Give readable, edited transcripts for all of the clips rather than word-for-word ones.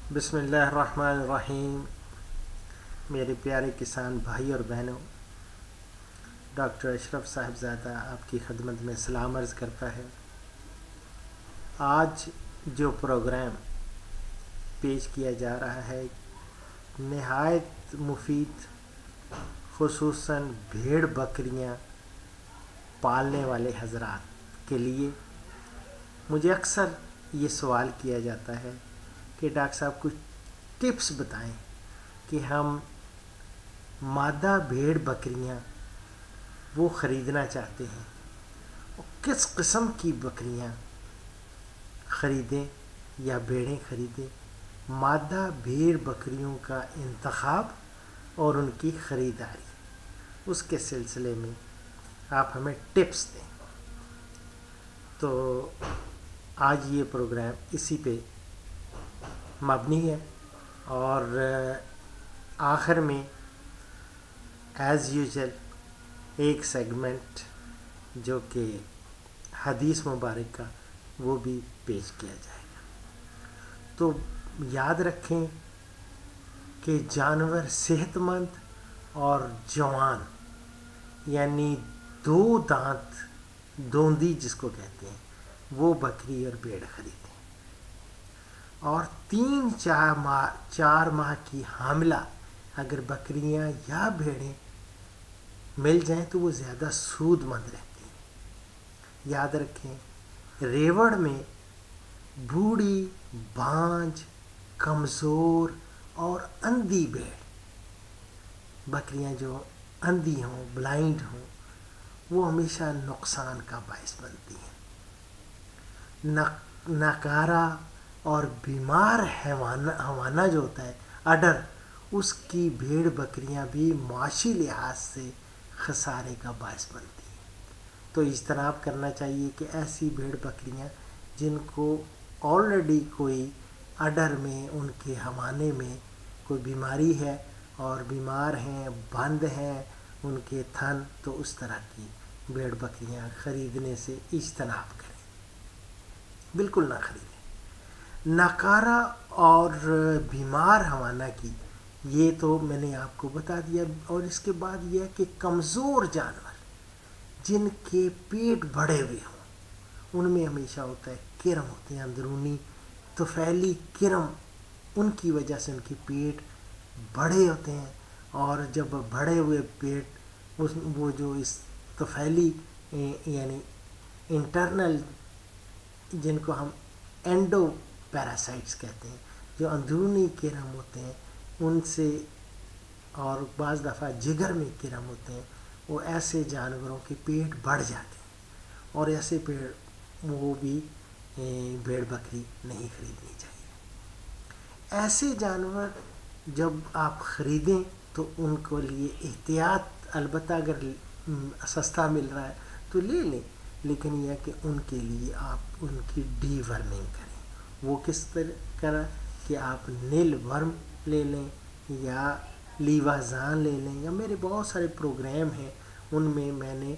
بسم اللہ الرحمن الرحیم۔ میرے پیارے کسان بھائی اور بہنوں، ڈاکٹر اشرف صاحبزادہ آپ کی خدمت میں سلام عرض کرتا ہے۔ آج جو پروگرام پیش کیا جا رہا ہے نہایت مفید، خصوصاً بھیڑ بکریاں پالنے والے حضرات کے لیے۔ مجھے اکثر یہ سوال کیا جاتا ہے کہ ڈاکٹر صاحب کچھ ٹپس بتائیں کہ ہم مادہ بھیڑ بکریاں وہ خریدنا چاہتے ہیں، اور کس قسم کی بکریاں خریدیں یا بھیڑیں خریدیں۔ مادہ بھیڑ بکریوں کا انتخاب اور ان کی خریداری، اس کے سلسلے میں آپ ہمیں ٹپس دیں۔ تو آج یہ پروگرام اسی پہ مبنی ہے، اور آخر میں ایز یوزل ایک سیگمنٹ جو کہ حدیث مبارک کا وہ بھی پیش کیا جائے گا۔ تو یاد رکھیں کہ جانور صحت مند اور جوان، یعنی دو دانت دوندی جس کو کہتے ہیں، وہ بکری اور بھیڑ خریدیں، اور 3-4 ماہ کی حاملہ اگر بکریاں یا بھیڑیں مل جائیں تو وہ زیادہ سود مند رہتی ہیں۔ یاد رکھیں ریوڑ میں بوڑھی، بانجھ، کمزور اور اندھی بھیڑ، بکریاں جو اندھی ہوں، بلائنڈ ہوں، وہ ہمیشہ نقصان کا باعث بنتی ہیں۔ ناکارہ اور بیمار حیوانہ جو ہوتا ہے اڈر، اس کی بھیڑ بکریاں بھی معاشی لحاظ سے خسارے کا باعث بنتی ہیں۔ تو اجتناب کرنا چاہیے کہ ایسی بھیڑ بکریاں جن کو آلریڈی کوئی اڈر میں، ان کے حوانے میں کوئی بیماری ہے اور بیمار ہیں، بند ہیں ان کے تھن، تو اس طرح کی بھیڑ بکریاں خریدنے سے اجتناب کریں، بالکل نہ خریدیں۔ ناکارہ اور بیمار حوانہ کی یہ تو میں نے آپ کو بتا دیا، اور اس کے بعد یہ ہے کہ کمزور جانور جن کے پیٹ بڑھے ہوئے ہوں، ان میں ہمیشہ ہوتا ہے کرم ہوتے ہیں، اندرونی طفیلی کرم، ان کی وجہ سے ان کے پیٹ بڑے ہوتے ہیں، اور جب بڑھے ہوئے پیٹ وہ جو اس طفیلی یعنی انٹرنل، جن کو ہم اینڈو پیراسائٹس کہتے ہیں، جو اندرونی کرم ہوتے ہیں ان سے، اور بعض دفعہ جگر میں کرم ہوتے ہیں، وہ ایسے جانوروں کے پیٹ بڑھ جاتے ہیں، اور ایسے وہ بھی بھیڑ بکری نہیں خریدنی چاہیے۔ ایسے جانور جب آپ خریدیں تو ان کو لیے احتیاط، البتہ اگر سستا مل رہا ہے تو لے لیں، لیکن یہ کہ ان کے لیے آپ ان کی ڈی ورمنگ کریں۔ وہ کس طرح کہ آپ نیل ورم لے لیں یا لیوازان لے لیں، یا میرے بہت سارے پروگرام ہیں ان میں میں نے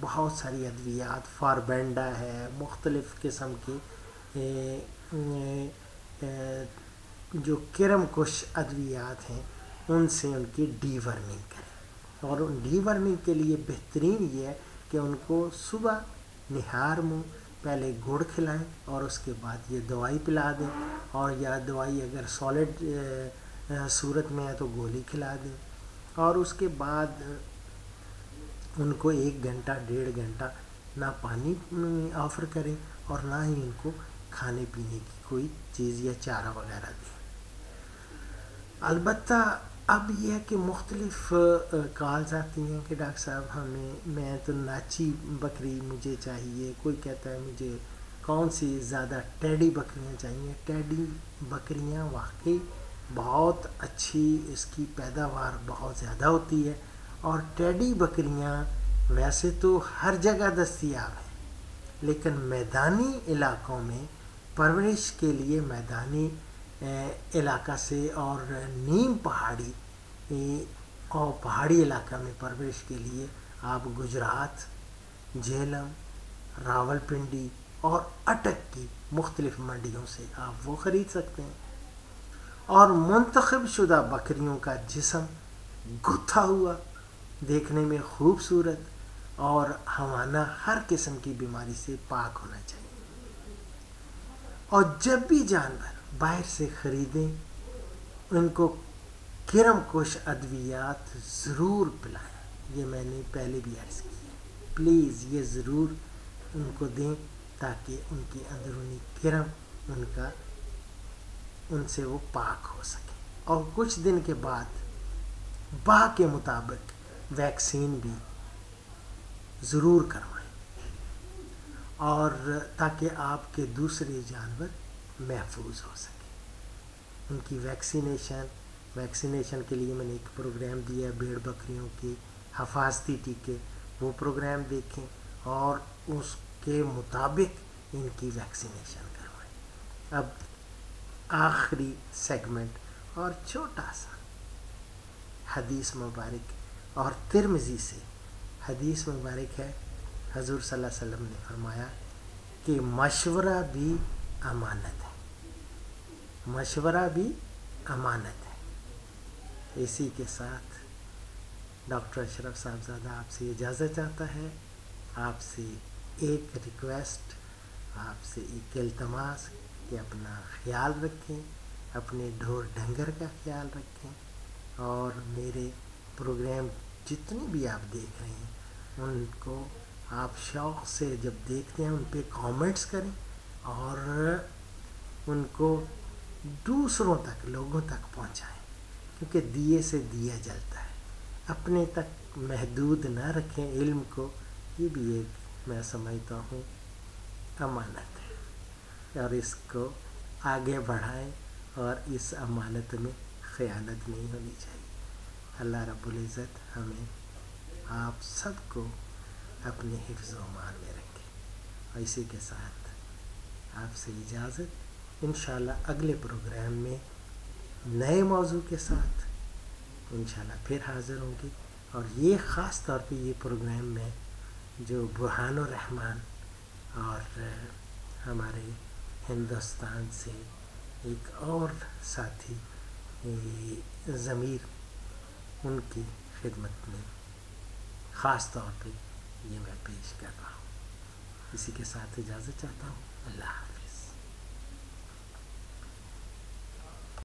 بہت ساری ادویات، فاربینڈا ہے، مختلف قسم کے جو کرم کش ادویات ہیں ان سے ان کی ڈی ورمنگ کریں۔ اور ان ڈی ورمنگ کے لیے بہترین یہ ہے کہ ان کو صبح نہار منہ پہلے گڑ کھلائیں، اور اس کے بعد یہ دوائی پلا دیں، اور یا دوائی اگر سالڈ صورت میں ہے تو گولی کھلا دیں، اور اس کے بعد ان کو 1 گھنٹہ 1.5 گھنٹہ نہ پانی آفر کریں اور نہ ہی ان کو کھانے پینے کی کوئی چیز یا چارہ وغیرہ دیں۔ البتہ اب یہ ہے کہ مختلف کالز آتی ہیں کہ ڈاکٹر صاحب میں تو ناچی بکری مجھے چاہیے، کوئی کہتا ہے مجھے کون سی زیادہ ٹیڈی بکریاں چاہیے۔ ٹیڈی بکریاں واقعی بہت اچھی، اس کی پیداوار بہت زیادہ ہوتی ہے، اور ٹیڈی بکریاں ویسے تو ہر جگہ دستیاب ہیں، لیکن میدانی علاقوں میں پرورش کے لیے، میدانی علاقہ سے اور نیم پہاڑی اور پہاڑی علاقہ میں پرورش کے لیے آپ گجرات، جہلم، راول پنڈی اور اٹک کی مختلف منڈیوں سے آپ وہ خرید سکتے ہیں۔ اور منتخب شدہ بکریوں کا جسم گتھا ہوا، دیکھنے میں خوبصورت اور ہمارا ہر قسم کی بیماری سے پاک ہونا چاہیے۔ اور جب بھی جانور باہر سے خریدیں ان کو کرم کش ادویات ضرور پلائیں، یہ میں نے پہلے بھی عرض کی ہے، پلیز یہ ضرور ان کو دیں تاکہ ان کی اندرونی کرم ان سے وہ پاک ہو سکے۔ اور کچھ دن کے بعد با کے مطابق ویکسین بھی ضرور کروائیں، اور تاکہ آپ کے دوسرے جانور محفوظ ہو سکیں۔ ان کی ویکسینیشن کے لیے میں نے ایک پروگرام دیا ہے، بھیڑ بکریوں کے حفاظتی ٹیکے، وہ پروگرام دیکھیں اور اس کے مطابق ان کی ویکسینیشن کروائیں۔ اب آخری سیگمنٹ اور چھوٹا سا حدیث مبارک اور ترمذی سے حدیث مبارک ہے، حضور صلی اللہ علیہ وسلم نے فرمایا کہ مشورہ بھی امانت ہے، مشورہ بھی امانت ہے۔ اسی کے ساتھ ڈاکٹر اشرف صاحبزادہ آپ سے اجازت چاہتا ہے، آپ سے ایک ریکویسٹ، آپ سے ایک التماس کہ اپنا خیال رکھیں، اپنے ڈھور ڈنگر کا خیال رکھیں، اور میرے پروگرام جتنے بھی آپ دیکھ رہے ہیں ان کو آپ شوق سے جب دیکھتے ہیں ان پہ کامنٹس کریں اور ان کو دوسروں تک، لوگوں تک پہنچائیں، کیونکہ دیے سے دیا جلتا ہے۔ اپنے تک محدود نہ رکھیں علم کو، یہ بھی ایک میں سمجھتا ہوں امانت ہے، اور اس کو آگے بڑھائیں اور اس امانت میں خیانت نہیں ہونی چاہیے۔ اللہ رب العزت ہمیں آپ سب کو اپنے حفظ و امان میں رکھے، اور اسی کے ساتھ آپ سے اجازت، انشاءاللہ اگلے پروگرام میں نئے موضوع کے ساتھ انشاءاللہ پھر حاضر ہوں گے۔ اور یہ خاص طور پہ یہ پروگرام میں جو برہان الرحمن اور ہمارے ہندوستان سے ایک اور ساتھی ضمیر، ان کی خدمت میں خاص طور پہ یہ میں پیش کر رہا ہوں۔ اسی کے ساتھ اجازت چاہتا ہوں، اللہ حافظ۔